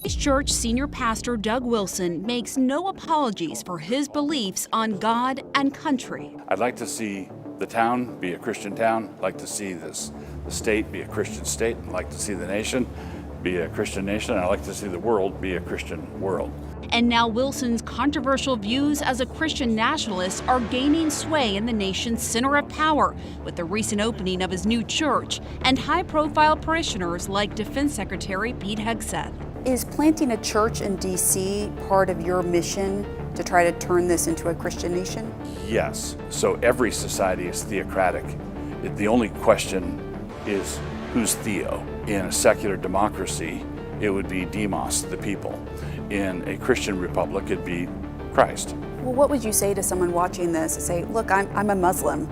Church senior pastor Doug Wilson makes no apologies for his beliefs on God and country. I'd like to see the town be a Christian town. I'd like to see the state be a Christian state. I'd like to see the nation be a Christian nation. And I'd like to see the world be a Christian world. And now Wilson's controversial views as a Christian nationalist are gaining sway in the nation's center of power with the recent opening of his new church and high-profile parishioners like Defense Secretary Pete Hegseth. Is planting a church in D.C. part of your mission to try to turn this into a Christian nation? Yes. So every society is theocratic. The only question is who's theo? In a secular democracy, it would be demos, the people. In a Christian republic, it'd be Christ. Well, what would you say to someone watching this and say, look, I'm a Muslim.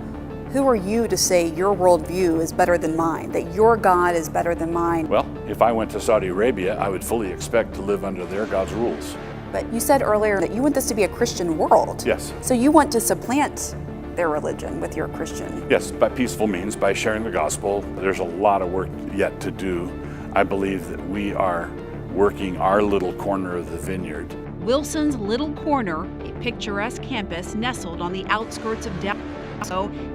Who are you to say your worldview is better than mine, that your God is better than mine? Well, if I went to Saudi Arabia, I would fully expect to live under their God's rules. But you said earlier that you want this to be a Christian world. Yes. So you want to supplant their religion with your Christian. Yes, by peaceful means, by sharing the gospel. There's a lot of work yet to do. I believe that we are working our little corner of the vineyard. Wilson's Little Corner, a picturesque campus nestled on the outskirts of Dallas,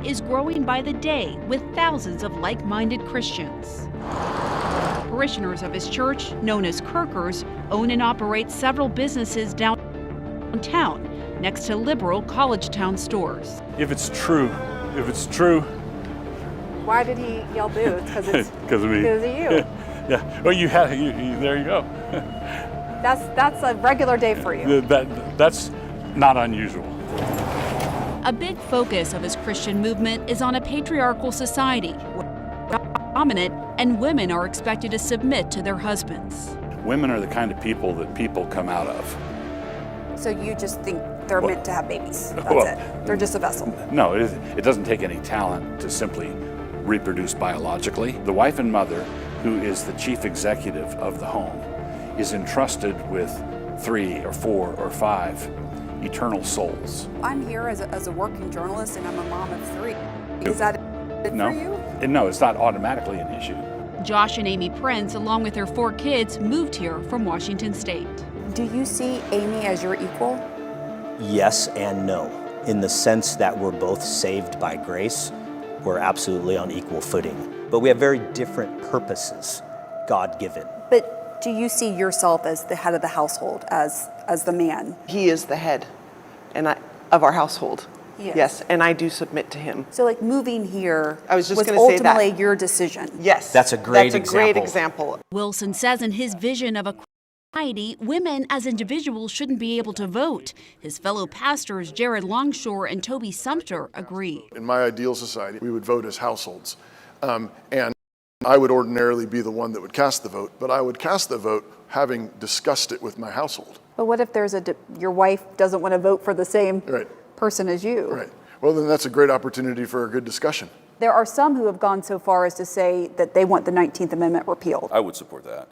is growing by the day with thousands of like-minded Christians. Parishioners of his church, known as Kirkers, own and operate several businesses downtown, next to liberal college town stores. If it's true. Why did he yell boo? Because it's because of me. Because of you. Yeah. Well, there you go. That's a regular day for you. That's not unusual. A big focus of his Christian movement is on a patriarchal society where dominant and women are expected to submit to their husbands. Women are the kind of people that people come out of. So you just think they're meant to have babies. That's well, it. They're just a vessel. No, it doesn't take any talent to simply reproduce biologically. The wife and mother, who is the chief executive of the home, is entrusted with 3 or 4 or 5 eternal souls. I'm here as a working journalist and I'm a mom of 3. Is that it No. for you? No, it's not automatically an issue. Josh and Amy Prince, along with their 4 kids, moved here from Washington State. Do you see Amy as your equal? Yes and no. In the sense that we're both saved by grace, we're absolutely on equal footing. But we have very different purposes, God-given. But do you see yourself as the head of the household, as the man? He is the head of our household. He is. Yes, and I do submit to him. So like moving here I was just was gonna say that. ultimately your decision. Yes. That's a great great example. example. Wilson says in his vision of a society, women as individuals shouldn't be able to vote. His fellow pastors, Jared Longshore and Toby Sumter, agree. In my ideal society, we would vote as households. And I would ordinarily be the one that would cast the vote, but I would cast the vote having discussed it with my household. But what if your wife doesn't want to vote for the same Right. person as you? Right. Well, then that's a great opportunity for a good discussion. There are some who have gone so far as to say that they want the 19th Amendment repealed. I would support that.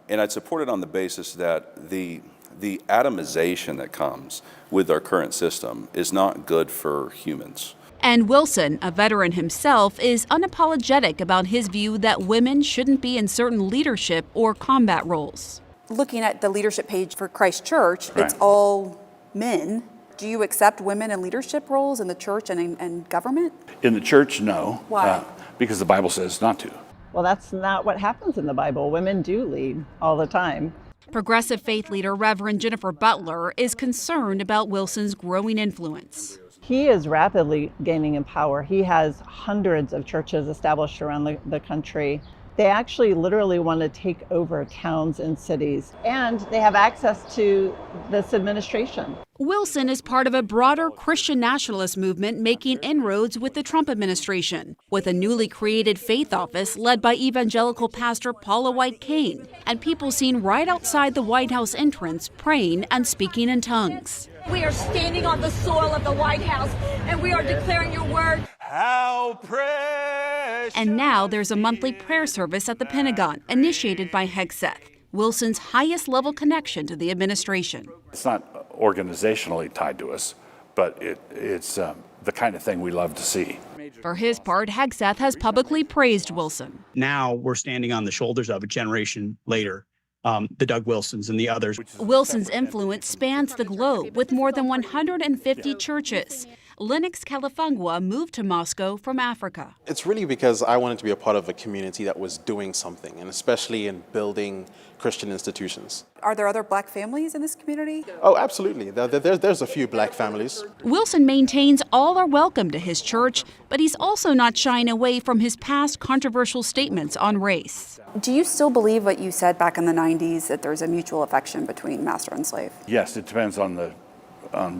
And I'd support it on the basis that the atomization that comes with our current system is not good for humans. And Wilson, a veteran himself, is unapologetic about his view that women shouldn't be in certain leadership or combat roles. Looking at the leadership page for Christ Church, Right. It's all men. Do you accept women in leadership roles in the church and in government? In the church, no. Why? Because the Bible says not to. Well, that's not what happens in the Bible. Women do lead all the time. Progressive faith leader Reverend Jennifer Butler is concerned about Wilson's growing influence. He is rapidly gaining in power. He has hundreds of churches established around the country. They actually literally want to take over towns and cities, and they have access to this administration. Wilson is part of a broader Christian nationalist movement making inroads with the Trump administration, with a newly created faith office led by evangelical pastor Paula White Cain, and people seen right outside the White House entrance praying and speaking in tongues. We are standing on the soil of the White House, and we are declaring your word. How precious. And now there's a monthly prayer service at the Pentagon, initiated by Hegseth, Wilson's highest level connection to the administration. It's not organizationally tied to us, but it's the kind of thing we love to see. For his part, Hegseth has publicly praised Wilson. Now we're standing on the shoulders of a generation later the Doug Wilsons and the others. Wilson's influence spans the globe with more than 150 churches. Lennox Califangua moved to Moscow from Africa. It's really because I wanted to be a part of a community that was doing something, and especially in building Christian institutions. Are there other black families in this community? Oh, absolutely. There's a few black families. Wilson maintains all are welcome to his church, but he's also not shying away from his past controversial statements on race. Do you still believe what you said back in the 90s, that there's a mutual affection between master and slave? Yes, it depends on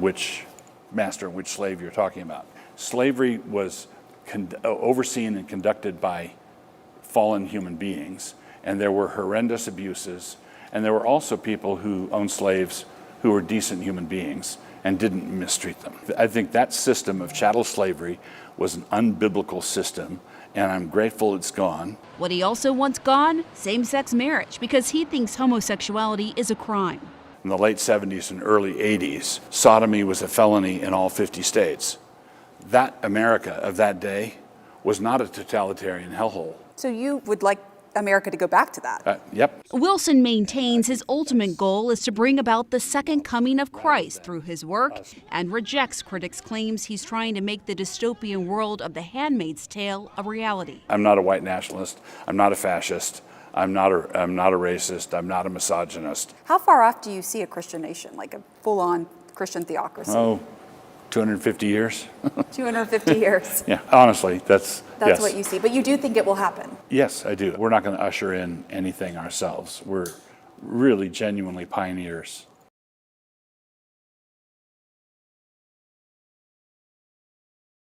which master and which slave you're talking about. Slavery was overseen and conducted by fallen human beings, and there were horrendous abuses, and there were also people who owned slaves who were decent human beings and didn't mistreat them. I think that system of chattel slavery was an unbiblical system, and I'm grateful it's gone. What he also wants gone, same-sex marriage, because he thinks homosexuality is a crime. In the late 70s and early 80s, sodomy was a felony in all 50 states. That America of that day was not a totalitarian hellhole. So you would like America to go back to that? Yep. Wilson maintains his ultimate goal is to bring about the second coming of Christ through his work, and rejects critics' claims he's trying to make the dystopian world of The Handmaid's Tale a reality. I'm not a white nationalist. I'm not a fascist. I'm not a racist. I'm not a misogynist. How far off do you see a Christian nation, like a full-on Christian theocracy? Oh, 250 years. 250 years. Yeah, honestly, that's yes. What you see. But you do think it will happen? Yes, I do. We're not going to usher in anything ourselves. We're really genuinely pioneers.